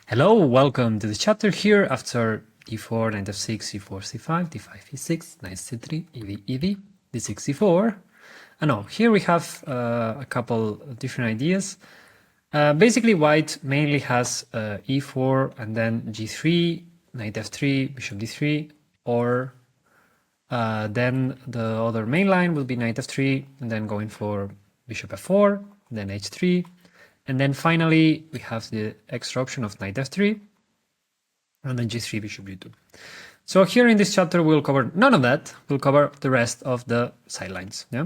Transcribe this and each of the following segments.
Hello, welcome to the chapter here after e4, knight f6, e4, c5, d5, e6, knight c3, ev, d6, e4. And now here we have a couple different ideas. Basically, white mainly has e4 and then g3, knight f3, bishop d3, or then the other main line will be knight f3 and then going for bishop f4, then h3. And then finally, we have the extra option of knight f3, and then g3, bishop g2. So here in this chapter, we'll cover none of that. We'll cover the rest of the sidelines. Yeah.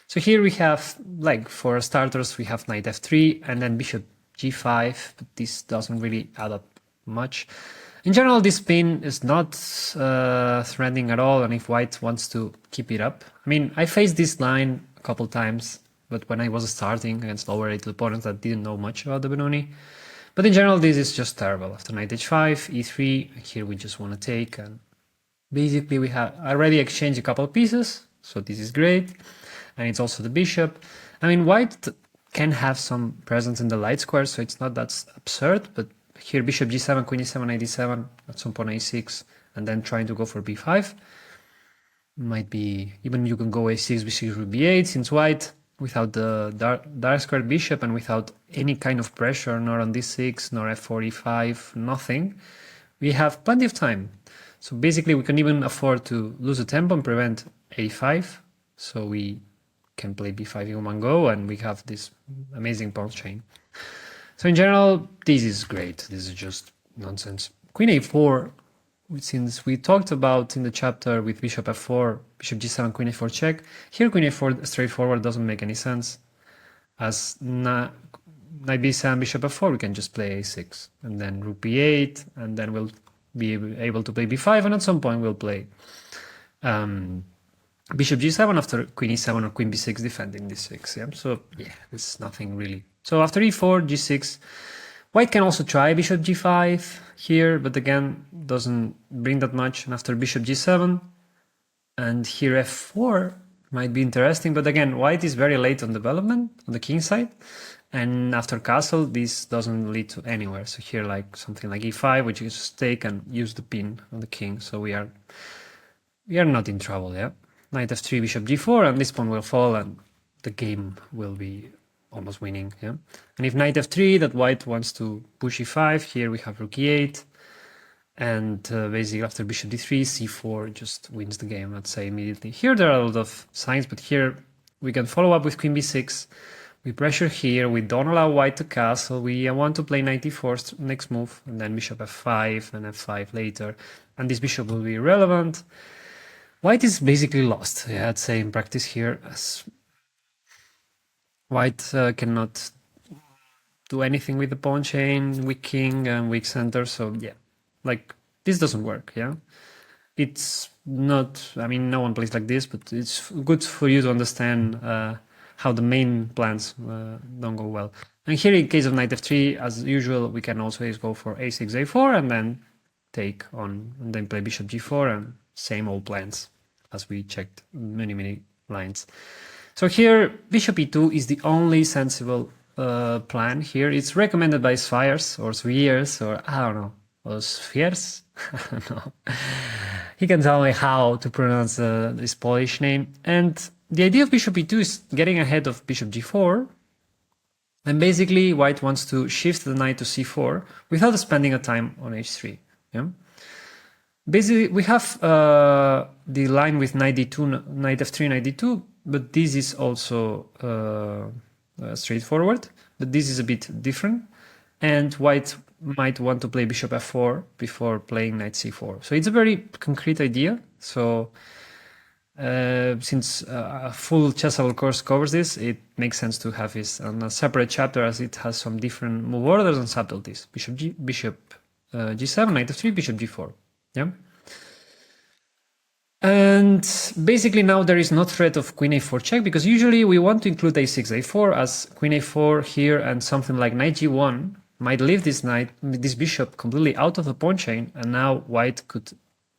So here we have, like for starters, we have knight f3 and then bishop g5, but this doesn't really add up much. In general, this pin is not threatening at all, and if white wants to keep it up, I mean, I faced this line a couple times, but when I was starting against lower rated opponents that didn't know much about the Benoni. But in general, this is just terrible. After knight h5, e3, here we just want to take, and basically we have already exchanged a couple of pieces, so this is great. And it's also the bishop. I mean, white can have some presence in the light square, so it's not that absurd, but here bishop g7, queen e7, knight d7, at some point a6, and then trying to go for b5. Might be, even you can go a6, b6, rook b8, since white, without the dark squared bishop and without any kind of pressure, nor on d6, nor f4, e5, nothing, we have plenty of time. So basically we can even afford to lose the tempo and prevent a5, so we can play b5 in one go, and we have this amazing pawn chain. So in general, this is great. This is just nonsense. Queen a4, since we talked about in the chapter with bishop f4, bishop g7, queen a4 check, here queen a4 straightforward doesn't make any sense. As knight b7, bishop f4, we can just play a6, and then rook b8, and then we'll be able to play b5, and at some point we'll play bishop g7 after queen e7 or queen b6 defending d6. Yeah, so yeah, this is nothing really. So after e4, g6, white can also try bishop g5 here, but again, doesn't bring that much. And after bishop g7, and here f4 might be interesting, but again, white is very late on development on the king side. And after castle, this doesn't lead to anywhere. So here, like something like e5, which is just take and use the pin on the king. So we are not in trouble, yeah. Knight f3, bishop g4, and this pawn will fall, and the game will be almost winning. Yeah, and if knight f3, that white wants to push e5, here we have rook e8, and basically after bishop d3, c4 just wins the game, let's say, immediately. Here there are a lot of signs, but here we can follow up with queen b6. We pressure here, we don't allow white to castle, we want to play knight e4 next move, and then bishop f5 and f5 later, and this bishop will be irrelevant. White is basically lost, yeah, I'd say in practice here, as white cannot do anything with the pawn chain, weak king and weak center, so yeah, like this doesn't work, yeah. It's not, I mean, no one plays like this, but it's good for you to understand how the main plans don't go well. And here in case of knight f3, as usual, we can also go for a6, a4, and then take on, and then play bishop g4, and same old plans as we checked many lines. So here bishop e2 is the only sensible plan here. It's recommended by Spheres or Spheres, or I don't know, or Spheres. I don't know. He can tell me how to pronounce this Polish name. And the idea of bishop e2 is getting ahead of bishop g4, and basically white wants to shift the knight to c4 without spending a time on h3. Yeah. Basically, we have the line with knight d2, knight f3, knight d2, but this is also straightforward, but this is a bit different, and white might want to play bishop f4 before playing knight c4. So it's a very concrete idea. So since a full chessable course covers this, it makes sense to have this on a separate chapter, as it has some different move orders and subtleties. Bishop g7, knight f3, bishop g4. Yeah. And basically now there is no threat of queen a4 check, because usually we want to include a6, a4, as queen a4 here and something like knight g1 might leave this bishop completely out of the pawn chain, and now white could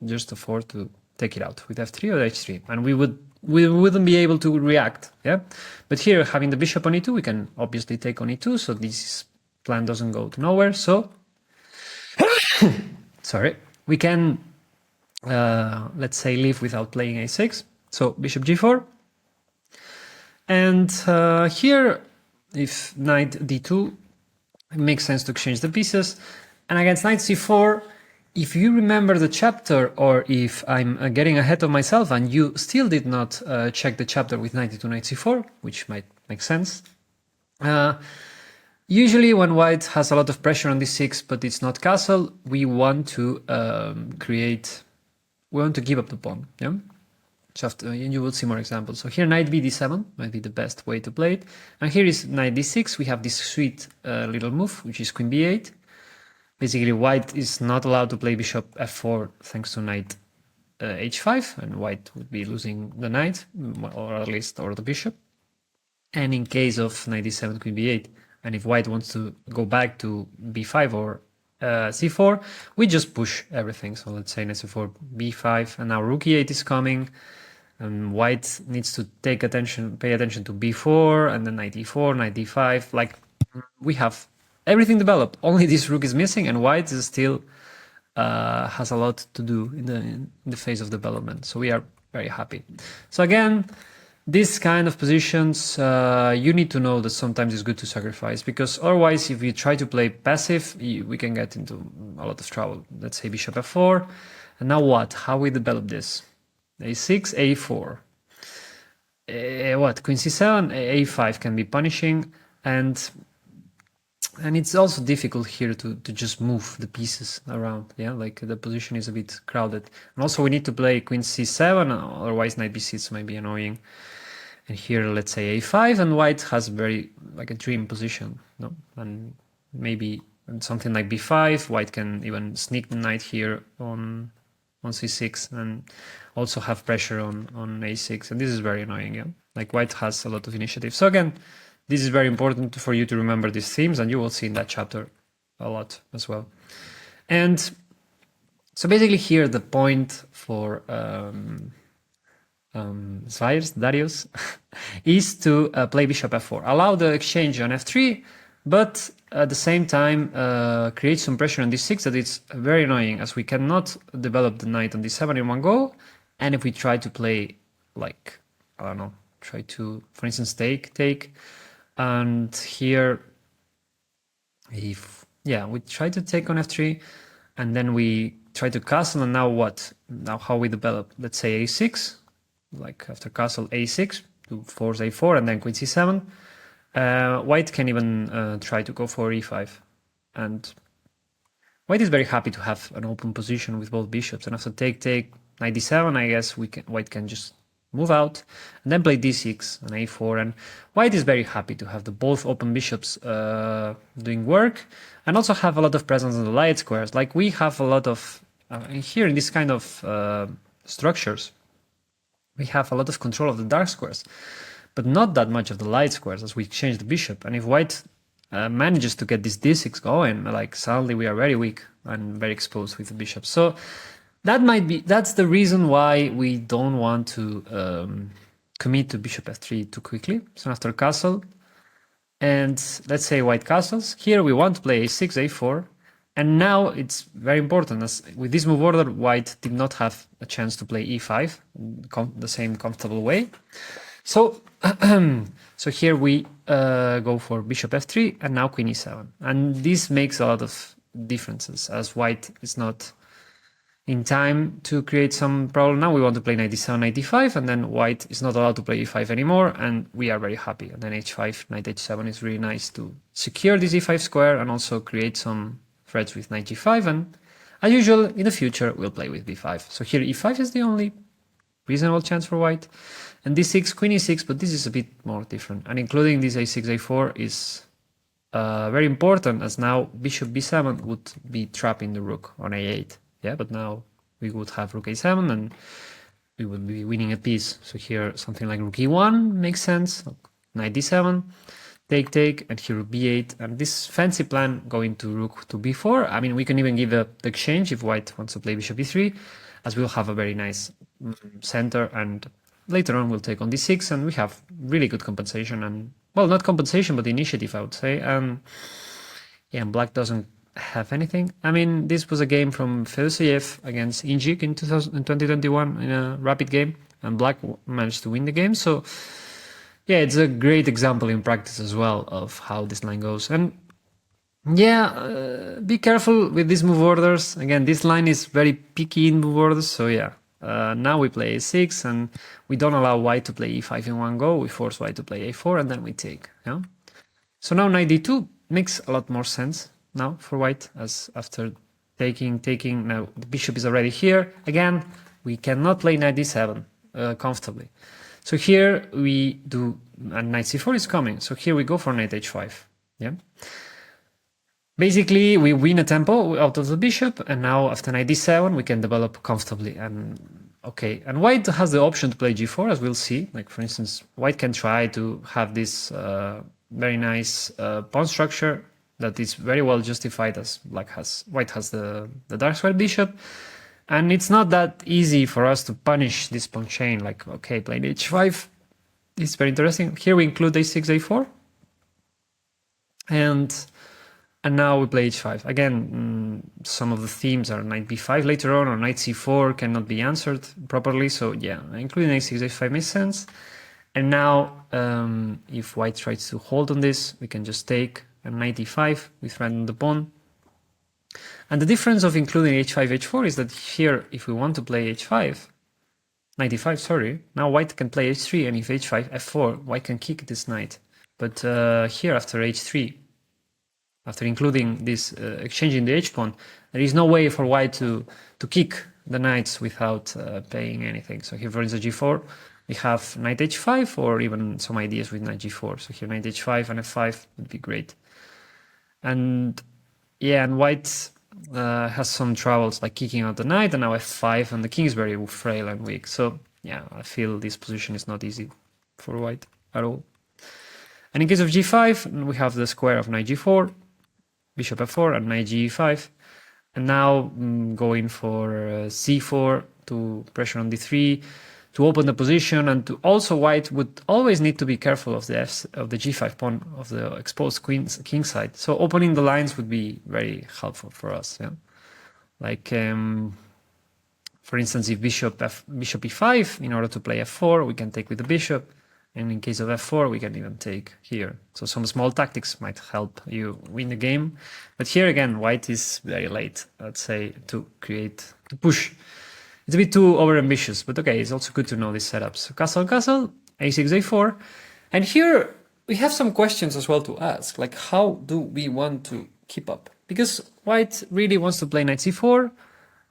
just afford to take it out with f3 or h3, and we wouldn't be able to react. Yeah, but here having the bishop on e2, we can obviously take on e2, so this plan doesn't go to nowhere. So Sorry, we can, let's say, live without playing a6. So bishop g4. And here, if knight d2, it makes sense to exchange the pieces. And against knight c4, if you remember the chapter, or if I'm getting ahead of myself and you still did not check the chapter with knight d2, knight c4, which might make sense, usually when white has a lot of pressure on d6, but it's not castle, we want to we want to give up the pawn. Yeah. Just, you will see more examples. So here knight b d7 might be the best way to play it. And here is knight d6. We have this sweet little move, which is queen b8. Basically, white is not allowed to play bishop f4 thanks to knight h5, and white would be losing the knight, or at least or the bishop. And in case of knight d7, queen b8, and if white wants to go back to b5 or c4, we just push everything. So let's say knight c4, b5, and now rook e8 is coming. And white needs to pay attention to b4, and then knight e4, knight d5. Like, we have everything developed. Only this rook is missing, and white is still has a lot to do in the phase of development. So we are very happy. So again, these kind of positions, you need to know that sometimes it's good to sacrifice, because otherwise, if you try to play passive, we can get into a lot of trouble. Let's say bishop f4, and now what? How we develop this? a6, a4. What? Queen c7, a5 can be punishing, and it's also difficult here to just move the pieces around. Yeah, like the position is a bit crowded. And also we need to play queen c7, otherwise knight b6 might be annoying. And here, let's say a5, and white has very, like, a dream position, no? And maybe something like b5, white can even sneak the knight here on c6, and also have pressure on a6, and this is very annoying. Yeah, like white has a lot of initiative. So again, this is very important for you to remember these themes, and you will see in that chapter a lot as well. And so basically here the point for Darius is to play bishop f4, allow the exchange on f3, but at the same time create some pressure on d6 that it's very annoying, as we cannot develop the knight on d7 in one go. And if we try to play, like, I don't know, try to, for instance, take, and here, if, yeah, we try to take on f3, and then we try to castle, and now what? Now how we develop? Let's say a6, like after castle a6, to force a4, and then queen c7. White can even try to go for e5, and white is very happy to have an open position with both bishops, and after take, knight d7, I guess white can just move out, and then play d6 and a4, and white is very happy to have the both open bishops doing work, and also have a lot of presence on the light squares. Like, we have a lot of, here in this kind of structures, we have a lot of control of the dark squares, but not that much of the light squares, as we change the bishop. And if white manages to get this d6 going, like, suddenly we are very weak and very exposed with the bishop. So that's the reason why we don't want to commit to bishop f3 too quickly. So after castle, and let's say white castles, here we want to play a6, a4, and now it's very important, as with this move order, white did not have a chance to play e5 the same comfortable way. So so here we go for bishop f3, and now queen e7, and this makes a lot of differences, as white is not in time to create some problem. Now we want to play knight d7, knight d5, and then white is not allowed to play e5 anymore, and we are very happy. And then h5, knight h7 is really nice to secure this e5 square and also create some threats with knight g5, and as usual, in the future, we'll play with b5. So here e5 is the only reasonable chance for white, and d6, queen e6, but this is a bit more different, and including this a6, a4 is very important, as now bishop b7 would be trapping the rook on a8. Yeah, but now we would have rook a7, and we would be winning a piece. So here something like rook e1 makes sense, knight d7, take, and here rook b8, and this fancy plan going to rook to b4. I mean, we can even give the exchange if white wants to play bishop e3, as we'll have a very nice center, and later on we'll take on d6, and we have really good compensation, and, well, not compensation, but initiative, I would say. Yeah, and black doesn't have anything. I mean, this was a game from Fedoseyev against Injik in 2021 in a rapid game, and Black managed to win the game. So yeah, it's a great example in practice as well of how this line goes. And yeah, be careful with these move orders. Again, this line is very picky in move orders, so yeah. Now we play a6, and we don't allow white to play e5 in one go. We force white to play a4, and then we take. Yeah. So now knight d2 makes a lot more sense now for white, as after taking. Now the bishop is already here. Again, we cannot play knight d7 comfortably. So here we do, and knight c4 is coming. So here we go for knight h5. Yeah. Basically, we win a tempo out of the bishop, and now after knight d7, we can develop comfortably. And okay, and white has the option to play g4, as we'll see. Like for instance, white can try to have this very nice pawn structure that is very well justified, as white has the dark square bishop. And it's not that easy for us to punish this pawn chain. Like, okay, playing h5 is very interesting. Here we include a6, a4. And now we play h5. Again, some of the themes are knight b5 later on, or knight c4 cannot be answered properly. So yeah, including a6, a5 makes sense. And now, if white tries to hold on this, we can just take a knight e5, we threaten the pawn. And the difference of including h5, h4 is that here, if we want to play h5, knight e5, sorry, now white can play h3, and if h5, f4, white can kick this knight. But here, after h3, after including this exchanging the h-pawn, there is no way for white to kick the knights without paying anything. So here, for instance, g4, we have knight h5, or even some ideas with knight g4. So here, knight h5 and f5 would be great. And yeah, and white has some troubles like kicking out the knight, and now f5, and the king is very frail and weak. So yeah, I feel this position is not easy for white at all. And in case of g5, we have the square of knight g4, bishop f4, and knight g5. And now going for c4 to pressure on d3, to open the position, and to also white would always need to be careful of the g5 pawn of the exposed king side. So opening the lines would be very helpful for us. Yeah, like for instance, if bishop e5, in order to play f4, we can take with the bishop. And in case of f4, we can even take here. So some small tactics might help you win the game. But here again, white is very late, let's say, to push. It's a bit too overambitious, but okay, it's also good to know these setups. So castle, castle, a6, a4. And here we have some questions as well to ask, like how do we want to keep up? Because white really wants to play knight c4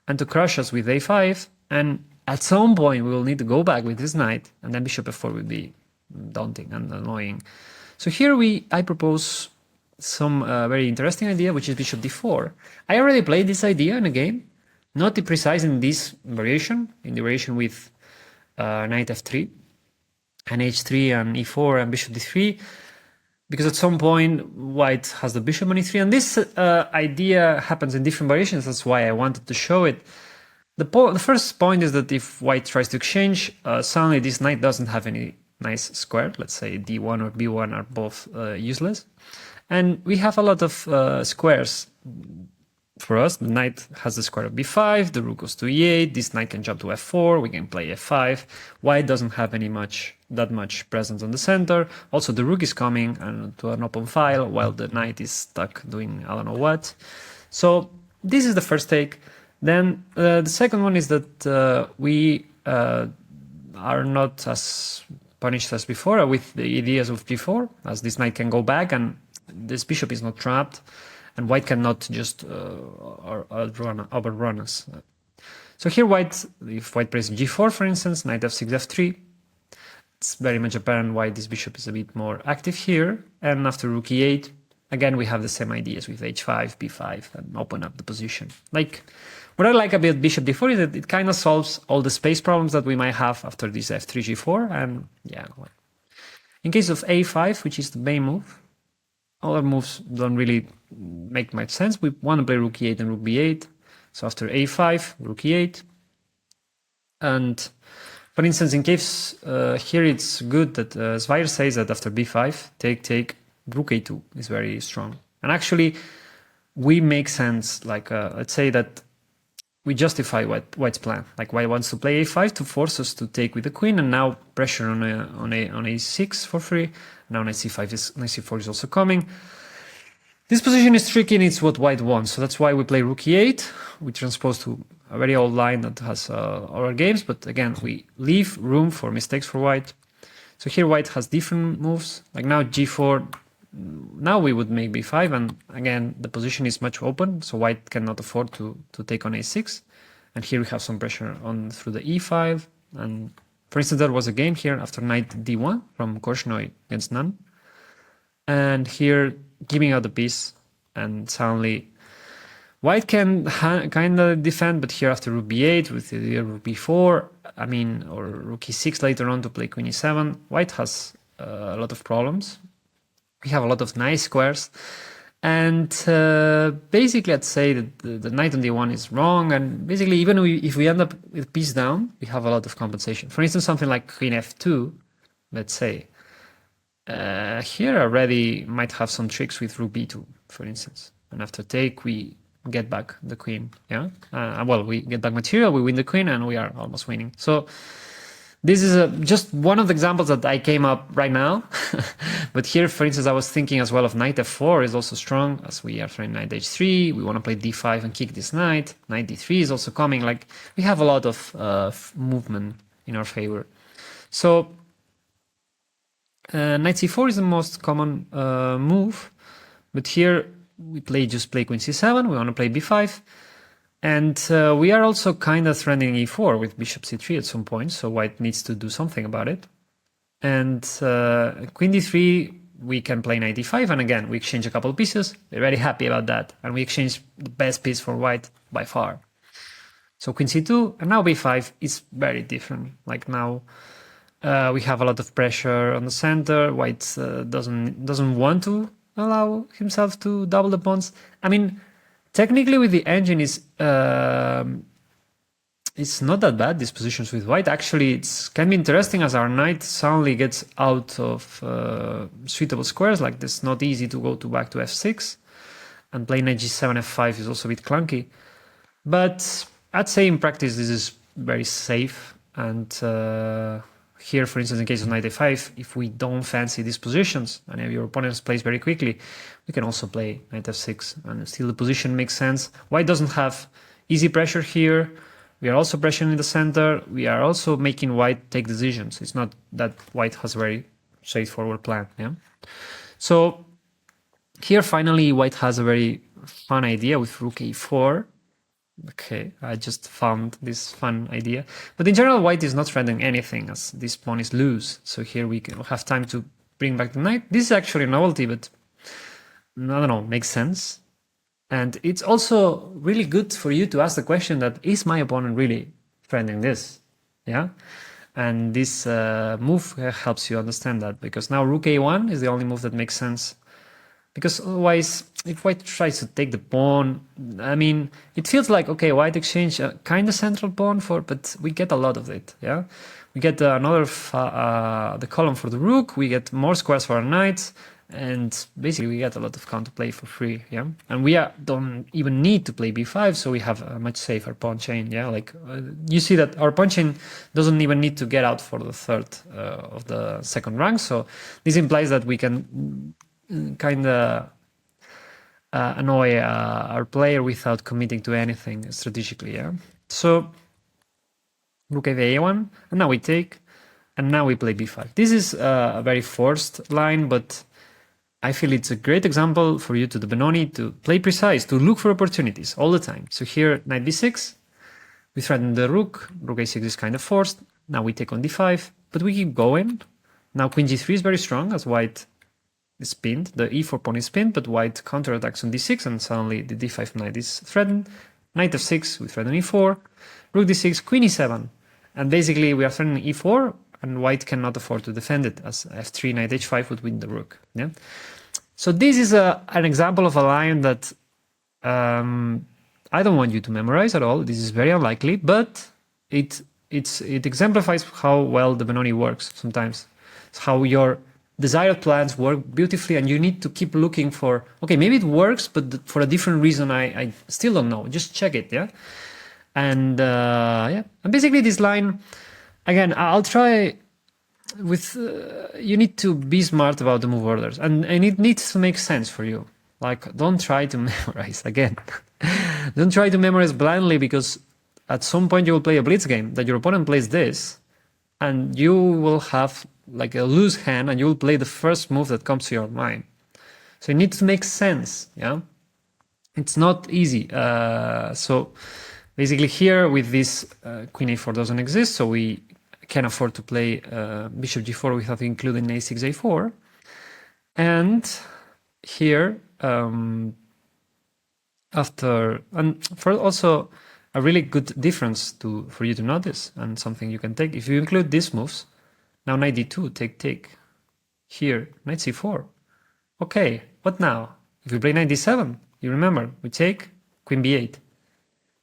and to crush us with a5. And at some point, we will need to go back with this knight, and then bishop f4 will be daunting and annoying. So here I propose some very interesting idea, which is bishop d4. I already played this idea in a game, not precise in this variation, in the variation with knight f3 and h3 and e4 and bishop d3, because at some point white has the bishop on e3, and this idea happens in different variations. That's why I wanted to show it. The first point is that if white tries to exchange, suddenly this knight doesn't have any nice square. Let's say d1 or b1 are both useless. And we have a lot of squares for us. The knight has the square of b5, the rook goes to e8, this knight can jump to f4, we can play f5. White doesn't have that much presence on the center. Also, the rook is coming to an open file, while the knight is stuck doing I don't know what. So this is the first take. Then the second one is that we are not as punished as before with the ideas of g4, as this knight can go back and this bishop is not trapped, and white cannot just overrun us. So here if white plays g4, for instance, knight f6, f3, it's very much apparent why this bishop is a bit more active here. And after rook e8, again, we have the same ideas with h5, b5, and open up the position. Like, what I like about bishop d4 is that it kind of solves all the space problems that we might have after this f3, g4, and yeah. In case of a5, which is the main move, other moves don't really make much sense. We want to play rook e8 and rook b8. So after a5, rook e8. And for instance, in case here it's good that Zweyer says that after b5, take, rook a2 is very strong. And actually, we make sense. Like let's say that we justify white's plan. Like white wants to play a5 to force us to take with the queen, and now pressure on a6 for free. Now knight c5 is knight c4 is also coming. This position is tricky and it's what white wants, so that's why we play rook e8. We transpose to a very old line that has our games, but again, we leave room for mistakes for white. So here white has different moves, like now g4, now we would make b5, and again, the position is much open, so white cannot afford to take on a6. And here we have some pressure on through the e5, and for instance, there was a game here after knight d1 from Korchnoi against Nunn. And here, giving out the piece, and suddenly white can kind of defend, but here after rook b8 with the rook b4, I mean, or rook e6 later on to play queen e7, white has a lot of problems. We have a lot of nice squares, and basically I'd say that the knight on d1 is wrong, and basically even if we end up with piece down, we have a lot of compensation. For instance, something like queen f2, let's say. Here already might have some tricks with rook b2, for instance. And after take, we get back the queen, yeah? Well, we get back material, we win the queen, and we are almost winning. So this is just one of the examples that I came up right now. But here, for instance, I was thinking as well of knight f4 is also strong, as we are trying knight h3. We want to play d5 and kick this knight. Knight d3 is also coming. Like, we have a lot of movement in our favor. So knight c4 is the most common move, but here we just play queen c7, we want to play b5, and we are also kind of threatening e4 with bishop c3 at some point, so white needs to do something about it. And queen d3, we can play knight d5, and again, we exchange a couple of pieces, we're very happy about that, and we exchange the best piece for white by far. So queen c2, and now b5 is very different, like now we have a lot of pressure on the center. White doesn't want to allow himself to double the pawns. I mean, technically with the engine it's not that bad, these positions with white. Actually, it can be interesting as our knight suddenly gets out of suitable squares. Like it's not easy to go back to f6, and playing knight g7, f5 is also a bit clunky. But I'd say in practice this is very safe, and here, for instance, in case of knight a5, if we don't fancy these positions and if your opponent plays very quickly, we can also play knight f6 and still the position makes sense. White doesn't have easy pressure here. We are also pressuring the center. We are also making white take decisions. It's not that white has a very straightforward plan. Yeah. So here, finally, white has a very fun idea with rook a4. Okay, I just found this fun idea. But in general, white is not threatening anything as this pawn is loose. So here we can have time to bring back the knight. This is actually a novelty, but I don't know, makes sense. And it's also really good for you to ask the question that, is my opponent really threatening this? Yeah. And this move helps you understand that, because now rook a1 is the only move that makes sense. Because otherwise, if white tries to take the pawn, I mean, it feels like, okay, white exchange a kind of central pawn but we get a lot of it, yeah? We get the column for the rook, we get more squares for our knights, and basically we get a lot of counterplay for free, yeah? And we don't even need to play b5, so we have a much safer pawn chain, yeah? Like, you see that our pawn chain doesn't even need to get out for the third of the second rank, so this implies that we can kind of annoy our player without committing to anything strategically, yeah? So, rook a1, and now we take, and now we play b5. This is a very forced line, but I feel it's a great example for you to the Benoni to play precise, to look for opportunities all the time. So here, knight b6, we threaten the rook a6 is kind of forced, now we take on d5, but we keep going. Now queen g3 is very strong, as white is pinned, the e4 pawn is pinned, but white counterattacks on d6, and suddenly the d5 knight is threatened. Knight f6, we threaten e4, rook d6, queen e7, and basically we are threatening e4, and white cannot afford to defend it, as f3, knight h5 would win the rook. Yeah. So this is an example of a line that I don't want you to memorize at all. This is very unlikely, but it exemplifies how well the Benoni works sometimes. It's how your desired plans work beautifully, and you need to keep looking for, okay, maybe it works, but for a different reason, I still don't know. Just check it, yeah? And yeah, and basically this line, again, I'll try with, you need to be smart about the move orders, and it needs to make sense for you. Like, don't try to memorize, again. Don't try to memorize blindly, because at some point you will play a blitz game that your opponent plays this, and you will have like a loose hand, and you will play the first move that comes to your mind. So it needs to make sense, yeah? It's not easy. So basically here with this, queen a4 doesn't exist, so we can afford to play bishop g4 without including a6, a4. And here, after, and for also a really good difference for you to notice, and something you can take, if you include these moves, now knight d2, take, here, knight c4. Okay, what now? If we play knight d7, you remember, we take queen b8.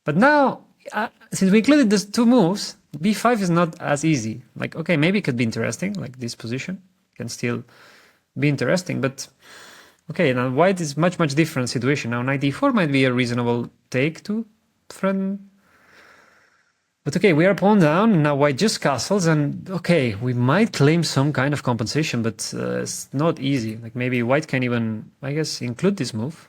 But now, since we included these two moves, b5 is not as easy. Like, okay, maybe it could be interesting, like this position can still be interesting, but okay, now white is much different situation. Now knight d4 might be a reasonable take to threaten. But okay, we are pawn down, now white just castles, and okay, we might claim some kind of compensation, but it's not easy. Like maybe white can even, I guess, include this move,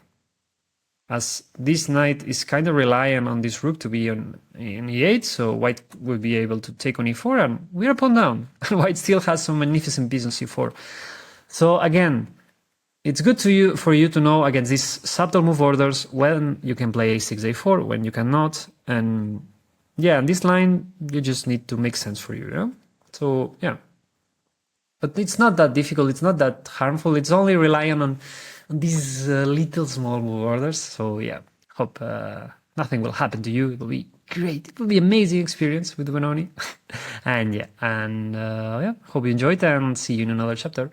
as this knight is kind of relying on this rook to be on in e8, so white will be able to take on e4, and we are pawn down. White still has some magnificent piece on c4. So again, it's good for you to know against these subtle move orders when you can play a6, a4, when you cannot, and yeah, in this line you just need to make sense for you, yeah? So yeah, but it's not that difficult, it's not that harmful, it's only relying on these little small move orders. So yeah, hope nothing will happen to you. It will be great, it will be amazing experience with Benoni. And yeah, and yeah, hope you enjoyed, and see you in another chapter.